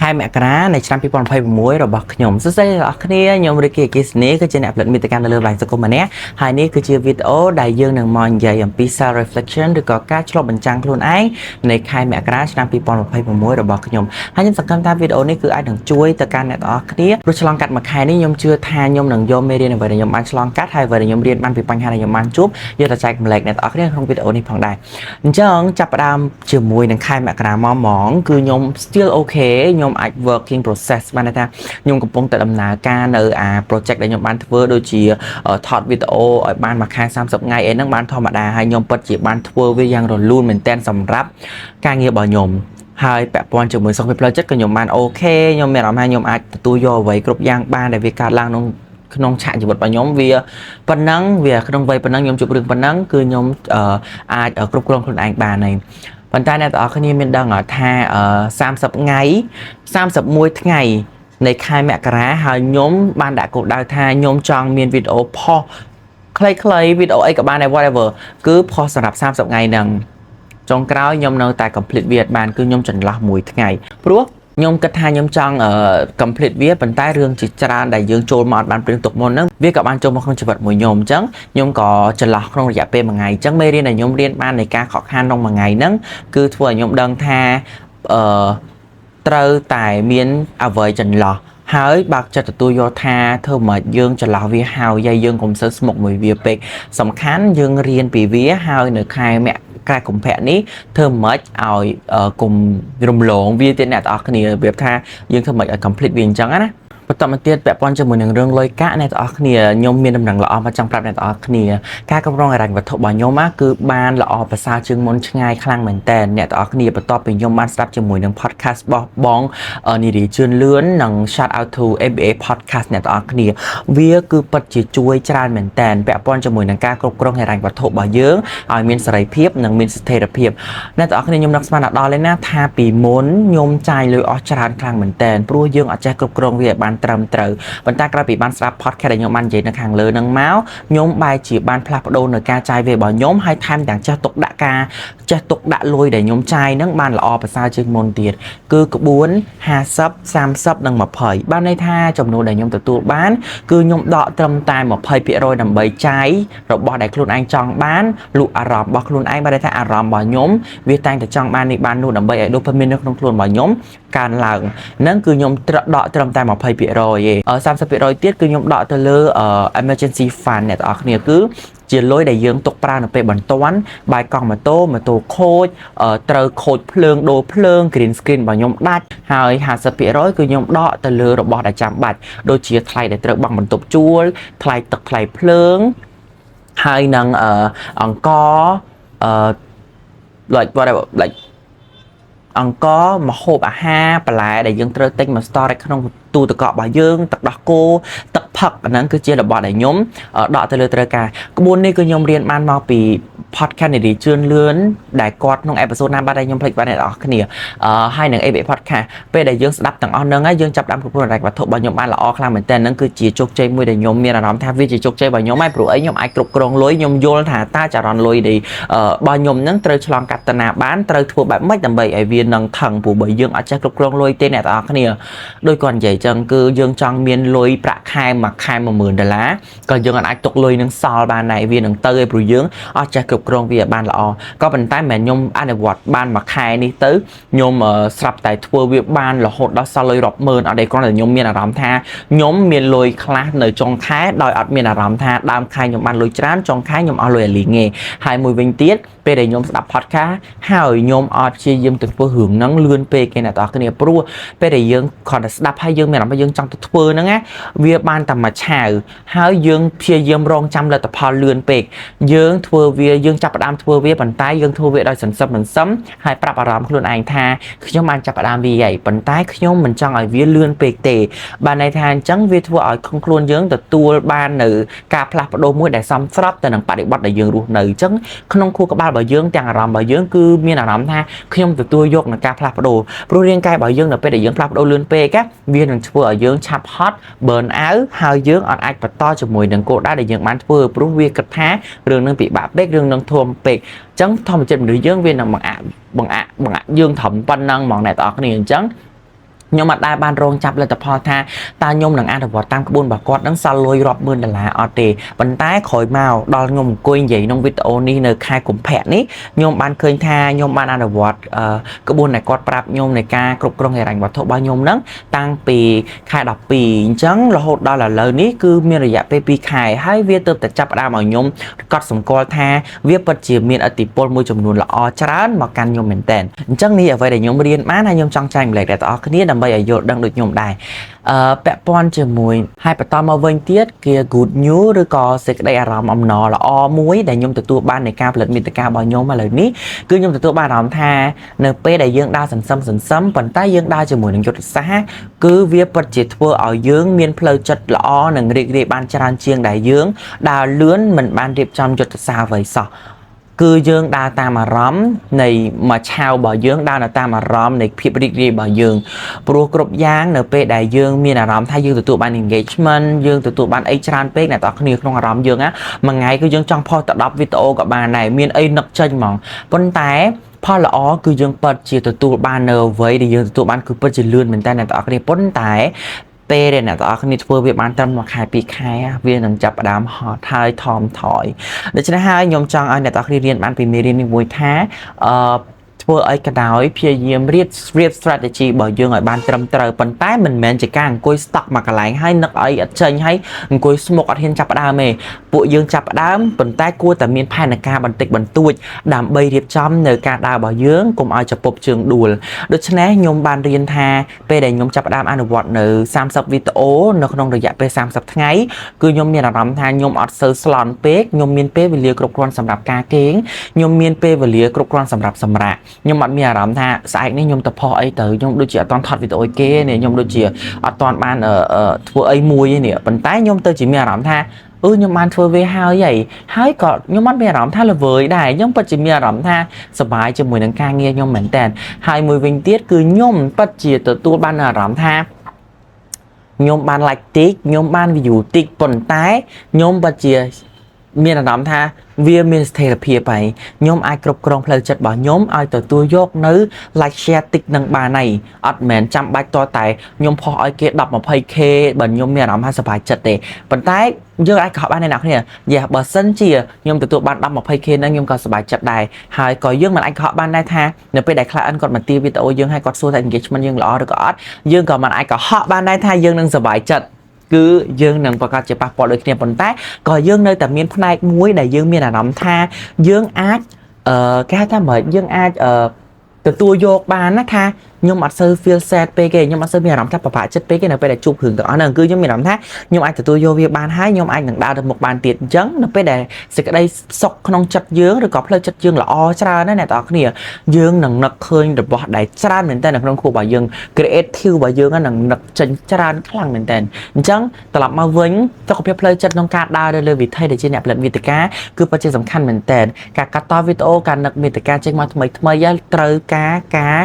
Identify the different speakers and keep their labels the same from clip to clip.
Speaker 1: hai mẹ cá này trăm people pay muối rồi bọc nhom rất dễ ở kia nhom rồi kia này cái trên app lẫn mình tự lên bài cho cô mà nhé hai này cứ chia video đại dương đừng mòn dày ở pizza reflection được có các cho bình trang luôn ấy này hai mẹ cá trăm people pay muối rồi bọc nhom hai nhân vật tham gia video này cứ ai đừng chui từ can này ở kia rồi cho long cắt mà hai này nhom chưa tha nhom đừng vô media này về nhom ăn cho long cắt hay về nhom riêng ban bị bánh hay là nhom ăn chúp giờ ta chạy lệch này ở kia không video này phòng đài chẳng chập đam chiều mùi đừng khai mẹ cá mỏng cứ nhom still okay nhom ai working process បានថាខ្ញុំកំពុងតែដំណើរការនៅអា project ដែលខ្ញុំបានធ្វើដូចជាថតវីដេអូឲ្យបានមួយខែ30ថ្ងៃអីហ្នឹងបានធម្មតាហើយខ្ញុំពិតជាបានធ្វើវាយ៉ាងរលូនមែនទែនសម្រាប់ការងាររបស់ខ្ញុំហើយពាក់ព័ន្ធជាមួយសុខភាពផ្លូវចិត្តក៏ខ្ញុំបានអូខេខ្ញុំមានអារម្មណ៍ថាខ្ញុំអាចទទួលយកអ្វីគ្រប់យ៉ាងបានដែលវាកើតឡើងក្នុងឆាកជីវិតរបស់ខ្ញុំវាប៉ុណ្ណឹងវាក្នុងវ័យប៉ុណ្ណឹងខ្ញុំជួបរឿងប៉ុណ្ណឹងគឺខ្ញុំអាចគ្រប់គ្រងខ្លួនឯងបានហើយប៉ុន្តែអ្នកទាំងអស់គ្នាមានដឹងថា30ថ្ងៃ31ថ្ងៃនៃខែមករាហើយខ្ញុំបានដាក់គោលដៅថាខ្ញុំចង់មានវីដេអូផុសខ្លីៗវីដេអូអីក៏បានដែរ whatever គឺផុសសម្រាប់30ថ្ងៃហ្នឹងចុងក្រោយខ្ញុំនៅតែ complete វាបានគឺខ្ញុំចន្លោះមួយថ្ងៃព្រោះខ្ញុំគិតថាខ្ញុំចង់ complete វាប៉ុន្តែរឿងជាច្រើនដែលយើងចូលមកអត់បានព្រៀងទុកមុនហ្នឹងវាក៏បានចូលមកក្នុងជីវិតមួយខ្ញុំអញ្ចឹងខ្ញុំក៏ចន្លោះក្នុងរយៈពេលមួយថ្ងៃអញ្ចឹងមេរៀនដែលខ្ញុំរៀនបាននៃការខកខានក្នុងមួយថ្ងៃហ្នឹងគឺធ្វើឲ្យខ្ញុំដឹងថាត្រូវតែមានអ្វីចន្លោះហើយបើកចិត្តទទួលយកថាធ្វើមកយើងចន្លោះវាហើយយើងកុំសើស្មុកមួយវាពេកសំខាន់យើងរៀនពីវាហើយនៅខែកុម្ភៈនេះធ្វើមិនឲ្យកុំរំលងវាទៀតអ្នកទាំងអស់គ្នាប្រៀបថាយើងធ្វើមិនឲ្យ complete វាអញ្ចឹងណាបន្តមកទៀតពាក់ព័ន្ធជាមួយនឹងរឿងលុយកាក់អ្នកទាំងអស់គ្នាខ្ញុំមានដំណឹងល្អមកចង់ប្រាប់អ្នកទាំងអស់គ្នាការគ្រប់គ្រងហិរញ្ញវត្ថុរបស់ខ្ញុំគឺបានល្អប្រសើរជាងមុនឆ្ងាយខ្លាំងមែនតើអ្នកទាំងអស់គ្នាបន្ទាប់ពីខ្ញុំបានស្ដាប់ជាមួយនឹង podcast របស់បងនីរីជឿនលឿននិង shout out to ABA podcast អ្នកទាំងអស់គ្នាវាគឺពិតជាជួយច្រើនមែនតើពាក់ព័ន្ធជាមួយនឹងការគ្រប់គ្រងហិរញ្ញវត្ថុរបស់យើងឲ្យមានសេរីភាពនិងមានស្ថិរភាពអ្នកទាំងអស់គ្នាខ្ញុំនឹកស្មានដល់លេណាថាពីមុនខ្ញុំចាយលុយអស់ច្រើនខ្លាំងមែនតើព្រោះយើងអត់ចេះគ្រប់គ្រងវាឲ្យបានត្រឹមត្រូវប៉ុន្តែក្រោយពីបានស្ដាប់ podcast ដែលខ្ញុំបាននិយាយនៅខាងលើហ្នឹងមកខ្ញុំបែរជាបានផ្លាស់ប្ដូរនៅការចាយវារបស់ខ្ញុំហើយថែមទាំងចេះទុកដាក់លុយដែលខ្ញុំចាយហ្នឹងបានល្អប្រសើរជាងមុនទៀតគឺក្បួន50 30និង20បានន័យថាចំនួនដែលខ្ញុំទទួលបានគឺខ្ញុំដកត្រឹមតែ 20% ដើម្បីចាយរបស់ដែលខ្លួនឯងចង់បានលក់អារម្មណ៍របស់ខ្លួនឯងបានន័យថាអារម្មណ៍របស់ខ្ញុំវាតែងតែចង់បាននេះបាននោះដើម្បីឲ្យ dopamine នៅក្នុងខ្លួនរបស់ខ្ញុំកើនឡើងហ្នឹងគឺខ្ញុំដកត្រឹមតែ 20% 30% ទៀតគឺខ្ញុំដកទៅលើ emergency fund អ្នកទាំងអស់គ្នាគឺជាលុយដែលយើងទុកប្រើនៅពេលបន្ទាន់បាយកង់ម៉ូតូខូចត្រូវខូចភ្លើងដូរភ្លើង green screen របស់ខ្ញុំដាច់ហើយ 50% គឺខ្ញុំដកទៅលើរបស់ដែលចាំបាច់ដូចជាថ្លៃដែលត្រូវបង់បន្ទប់ជួលថ្លៃទឹកថ្លៃភ្លើងហើយនឹងអង្គlike whatever like អង្គមហូបអាហារបន្លែដែលយើងត្រូវទិញមក store ក្នុងទូទឹកកករបស់យើងទឹកដោះគោទឹកផឹកអាហ្នឹងគឺជារបស់ដែលខ្ញុំដកទៅលើត្រូវការក្បួននេះគឺខ្ញុំរៀនបានមកពី podcast នេះជឿនលឿនដែលគាត់ក្នុងអេពីសូតណាបាត់ដែលខ្ញុំភ្លេចបាត់អ្នកនរគ្នាហើយនឹង ABA podcast ពេលដែលយើងស្ដាប់ទាំងអស់ហ្នឹងហើយយើងចាប់ដើមគ្រប់គ្រងហិរញ្ញវត្ថុរបស់ខ្ញុំបានល្អខ្លាំងមែនតើហ្នឹងគឺជាជោគជ័យមួយដែលខ្ញុំមានអារម្មណ៍ថាវាជាជោគជ័យរបស់ខ្ញុំហើយព្រោះអីខ្ញុំអាចគ្រប់គ្រងលុយខ្ញុំយល់ថាតើចរន្តលុយនេះរបស់ខ្ញុំហ្នឹងត្រូវឆ្លងកាត់តាណាបានត្រូវធ្វើបែបម៉េចដើម្បីឲ្យវានឹងថឹងព្រោះបើយើងអត់ចេះគ្រប់គ្រងលុយទេអ្នកនរគ្នាដោយគាត់និយាយចឹងគឺយើងចង់មានលុយប្រាក់ខែមួយខែ$10000ក៏យើងអាចទុកលុយនឹងសល់បានដែរវានឹងទៅឲ្យព្រោះយើងអត់ចេះគ្រប់គ្រងវាបានល្អក៏ប៉ុន្តែមិនខ្ញុំអនុវត្តបានមួយខែនេះទៅខ្ញុំស្រាប់តែធ្វើវាបានរហូតដល់សល់លុយរាប់ម៉ឺនអត់ទេគ្រាន់តែខ្ញុំមានអារម្មណ៍ថាខ្ញុំមានលុយខ្លះនៅចុងខែដោយអត់មានអារម្មណ៍ថាដើមខែខ្ញុំបានលុយច្រើនចុងខែខ្ញុំអស់លុយឲ្យលីងទេហើយមួយវិញទៀតពេលដែលខ្ញុំស្ដាប់ podcast ហើយខ្ញុំអត់ព្យាយាមទៅធ្វើរឿងហ្នឹងលឿនពេកគេអ្នកទាំងអស់គ្នាព្រោះពេលដែលយើងគ្រាន់តែស្ដាប់ហើយយើងមានអារម្មណ៍យើងចង់ទៅធ្វើហ្នឹងណាវាបានតែមួយឆាវហើយយើងព្យាយាមរងចាំលទ្ធផលលឿនពេកយើងធ្វើវាយើងចាប់ផ្ដើមធ្វើវាប៉ុន្តែយើងធ្វើវាដោយសន្សឹមហើយប្រាប់អារម្មណ៍ខ្លួនឯងថាខ្ញុំបានចាប់ផ្ដើមវាហើយប៉ុន្តែខ្ញុំមិនចង់ឲ្យវាលឿនពេកទេបានន័យថាអញ្ចឹងវាធ្វើឲ្យខ្លួនយើងទទួលបាននៅការផ្លាស់ប្ដូរមួយដែលសមស្របទៅនឹងបរិបទដែលយើងរស់នៅអញ្ចឹងក្នុងខួរក្បាលរបស់យើងទាំងអារម្មណ៍របស់យើងគឺមានអារម្មណ៍ថាខ្ញុំទទួលយកនឹងការផ្លាស់ប្ដូរព្រោះរាងកាយរបស់យើងនៅពេលដែលយើងផ្លាស់ប្ដូរលឿនពេកវានឹងធ្វើឲ្យយើងឆាប់ហត់ burn out ហើយយើងអត់អាចបន្តជាមួយនឹងគោលដៅដែលយើងបានធ្វើព្រោះវាគិតថារឿងនឹងពិបាកពេករឿងនឹងធំពេកអញ្ចឹងធម្មជាតិមនុស្សយើងវានឹងបង្អាក់យើងធំប៉ុណ្ណឹងហ្មងអ្នកទាំងអស់គ្នាអញ្ចឹង ខ្ញុំអត់ដែរបានរងចាប់លទ្ធផលថាតើខ្ញុំនឹងអនុវត្តតាមក្បួនរបស់គាត់នឹងសល់លុយរាប់ម៉ឺនដុល្លារអត់ទេប៉ុន្តែក្រោយមកដល់ខ្ញុំអង្គុយនិយាយក្នុងវីដេអូនេះនៅខែកុម្ភៈនេះខ្ញុំបានឃើញថាខ្ញុំបានអនុវត្តក្បួនដែលគាត់ប្រាប់ខ្ញុំនៃការគ្រប់គ្រងហិរញ្ញវត្ថុរបស់ខ្ញុំហ្នឹងតាំងពីខែ12អញ្ចឹងរហូតដល់ឥឡូវនេះគឺមានរយៈពេល2ខែហើយវាទើបតែចាប់ផ្ដើមឲ្យខ្ញុំកត់សម្គាល់ថាវាពិតជាមានឥទ្ធិពលមួយចំនួនល្អច្រើនមកកាន់ខ្ញុំមែនតើអញ្ចឹងនេះអ្វីដែលខ្ញុំរៀនបានហើយខ្ញុំចង់ចែកម្លែកដល់អ្នកគ្នាដើម្បីឲ្យយល់ដឹងដូចខ្ញុំដែរពាក់ព័ន្ធជាមួយហើយបន្តមកវិញទៀតគឺ good news ឬក៏សេចក្តីអារម្មណ៍អំណរល្អមួយដែលខ្ញុំទទួលបាននៃការផលិតមាតិការបស់ខ្ញុំឥឡូវនេះគឺខ្ញុំទទួលបានអារម្មណ៍ថានៅពេលដែលយើងដើរសន្សំប៉ុន្តែយើងដើរជាមួយនឹងយុទ្ធសាស្ត្រគឺវាពិតជាធ្វើឲ្យយើងមានផ្លូវចិត្តល្អនិងរីករាយបានច្រើនជាងដែលយើងដើរលឿនមិនបានរៀបចំយុទ្ធសាស្ត្រអ្វីសោះគឺយើងដើរតាមអារម្មណ៍នៃមួយឆាវរបស់យើងដើរតាមអារម្មណ៍នៃភាពរីករាយរបស់យើងព្រោះគ្រប់យ៉ាងនៅពេលដែលយើងមានអារម្មណ៍ថាយើងទទួលបាន engagement យើងទទួលបានអីច្រើនពេកអ្នកទាំងគ្នាក្នុងអារម្មណ៍យើងណាមួយថ្ងៃគឺយើងចង់ផុសតែ10វីដេអូក៏បានដែរមានអីនឹកចេញហ្មងប៉ុន្តែផលល្អគឺយើងពិតជាទទួលបាននៅអ្វីដែលយើងទទួលបានគឺពិតជាលឿនមែនតើអ្នកទាំងគ្នាប៉ុន្តែពេលដែលអ្នកទាំងអស់គ្នាធ្វើវាបានត្រឹម1ខែ2ខែវានឹងចាប់ផ្ដើមហត់ហើយថមថយដូច្នេះហើយខ្ញុំចង់ឲ្យអ្នកទាំងអស់គ្នារៀនបានពីមេរៀននេះមួយថាធ្វើអីក៏ដោយព្យាយាមរៀប strategy របស់យើងឲ្យបានត្រឹមត្រូវប៉ុន្តែមិនមែនជាការអង្គុយ stock មកកន្លែងហើយនឹកអីអត់ចេញហើយអង្គុយស្មុកអត់ហ៊ានចាប់ផ្ដើមទេពួកយើងចាប់ផ្ដើមប៉ុន្តែគួរតែមានផែនការបន្តិចបន្តួចដើម្បីរៀបចំនៅការដើររបស់យើងកុំឲ្យចពប់ជើងដួលដូច្នេះខ្ញុំបានរៀនថាពេលដែលខ្ញុំចាប់ផ្ដើមអនុវត្តនៅ30វីដេអូនៅក្នុងរយៈពេល30ថ្ងៃគឺខ្ញុំមានអារម្មណ៍ថាខ្ញុំអត់សូវស្លន់ពេកខ្ញុំមានពេលវេលាគ្រប់គ្រាន់សម្រាប់ការគេងខ្ញុំមានពេលវេលាគ្រប់គ្រាន់សម្រាប់សម្រាកខ្ញុំអត់មានអារម្មណ៍ថាស្អែកនេះខ្ញុំទៅផុសអីទៅខ្ញុំដូចជាអត់ទាន់ថតវីដេអូគេនេះខ្ញុំដូចជាអត់ទាន់បានធ្វើអីមួយនេះប៉ុន្តែខ្ញុំទៅជាមានអារម្មណ៍ថាខ្ញុំបានធ្វើវាហើយក៏ខ្ញុំអត់មានអារម្មណ៍ថាល្វើយដែរខ្ញុំពិតជាមានអារម្មណ៍ថាសប្បាយជាមួយនឹងការងារខ្ញុំមែនតើហើយមួយវិញទៀតគឺខ្ញុំពិតជាទទួលបានអារម្មណ៍ថាខ្ញុំបាន like តិចខ្ញុំបាន view តិចប៉ុន្តែខ្ញុំពិតជាមានអារម្មណ៍ថាវាមានស្ថិរភាពហើយខ្ញុំអាចគ្រប់គ្រងផ្លូវចិត្តរបស់ខ្ញុំឲ្យទទួលយកនៅ like share តិចនឹងបានហើយអត់មែនចាំបាច់តតែខ្ញុំផុសឲ្យគេ 10-20k បើខ្ញុំមានអារម្មណ៍ថាសប្បាយចិត្តទេប៉ុន្តែយើងអាចកុហកបានអ្នកនរគ្នាបើសិនជាខ្ញុំទទួលបាន 10-20k ហ្នឹងខ្ញុំក៏សប្បាយចិត្តដែរហើយក៏យើងមិនអាចកុហកបានដែរថានៅពេលដែល client គាត់មកទាវីដេអូយើងហើយគាត់សួរថា engagement យើងល្អឬក៏អត់យើងក៏មិនអាចកុហកបានដែរថាយើងនឹងសប្បាយចិត្តគឺយើងនឹងប្រកាសជាប៉ះពាល់ដូចគ្នាប៉ុន្តែក៏យើងនៅតែមានផ្នែកមួយដែលយើងមានអារម្មណ៍ថាយើងអាចគេហៅថាមិនយើងអាចទទួលយកបានណាថាខ្ញុំអត់សូវ feel sad ពេកទេខ្ញុំអត់សូវមានអារម្មណ៍ថាពិបាកចិត្តពេកទេនៅពេលដែលជួបរឿងទាំងអស់ហ្នឹងគឺខ្ញុំមានអារម្មណ៍ថាខ្ញុំអាចទទួលយកវាបានហើយខ្ញុំអាចនឹងដើរទៅមុខបានទៀតអញ្ចឹងនៅពេលដែលសេចក្តីសុខក្នុងចិត្តយើងឬក៏ផ្លូវចិត្តយើងល្អច្រើនណាស់អ្នកទាំងអស់គ្នាយើងនឹងនឹកឃើញរបស់ដែលច្រើនមែនតើនៅក្នុងខួររបស់យើង creative របស់យើងនឹងនឹកចេញច្រើនខ្លាំងមែនតើអញ្ចឹងត្រឡប់មកវិញសុខភាពផ្លូវចិត្តក្នុងការដើរលើវិថីដែលជាអ្នកផលិតមាតិកាគឺពិតជាសំខាន់មែនតើការកាត់តវីដេអូការនឹកមាតិកាចេញមកថ្មីត្រូវការ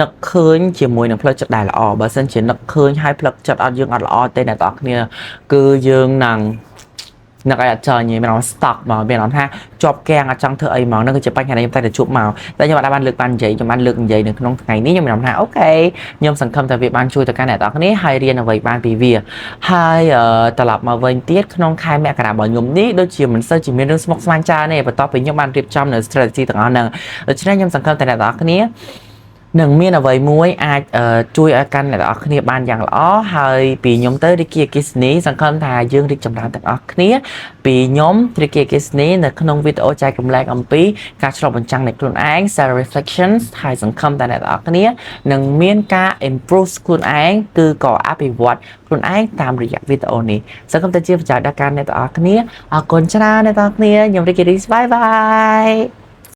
Speaker 1: នឹកឃើញជាមួយនឹងផ្លូវចិត្តដែលល្អបើសិនជានឹកឃើញហើយផ្លូវចិត្តអត់យើងអត់ល្អទេអ្នកទាំងអស់គ្នាគឺយើងនឹងនឹកឲ្យអត់ចង់មានអារម្មណ៍ stock មកមានអារម្មណ៍ថាជាប់គាំងអត់ចង់ធ្វើអីហ្មងហ្នឹងគឺជាបញ្ហាដែលខ្ញុំតែជួបមកតែខ្ញុំអត់បានលើកបាននិយាយខ្ញុំបានលើកនិយាយនៅក្នុងថ្ងៃនេះខ្ញុំមានអារម្មណ៍ថាអូខេខ្ញុំសង្ឃឹមថាវាបានជួយទៅកាន់អ្នកទាំងអស់គ្នាហើយរៀនអ្វីបានពីវាហើយត្រឡប់មកវិញទៀតក្នុងខែមករារបស់ខ្ញុំនេះដូចជាមិនសូវជាមានរឿងស្មុគស្មាញច្រើនទេបន្ទាប់ពីខ្ញុំបានរៀបចំនៅ strategy ទាំងអស់ហ្នឹងដូច្នេះខ្ញុំសង្ឃឹមថាអ្នកទាំងអស់គ្នានឹងមានអ្វីមួយអាចជួយឲ្យកាន់អ្នកទាំងអស់គ្នាបានយ៉ាងល្អហើយពីខ្ញុំទៅរីកអគ្គិសនីសង្ឃឹមថាយើងរីកចម្រើនទាំងអស់គ្នាពីខ្ញុំរីកអគ្គិសនីនៅក្នុងវីដេអូចែករំលែកអំពីការឆ្លុះបញ្ចាំងនៃខ្លួនឯង self reflections ហើយសង្ឃឹមថាអ្នកទាំងអស់គ្នានឹងមានការ improve ខ្លួនឯងគឺក៏អភិវឌ្ឍខ្លួនឯងតាមរយៈវីដេអូនេះសង្ឃឹមថាជាប្រយោជន៍ដល់ការអ្នកទាំងអស់គ្នាអរគុណច្រើនអ្នកទាំងអស់គ្នាខ្ញុំរីករាយ bye bye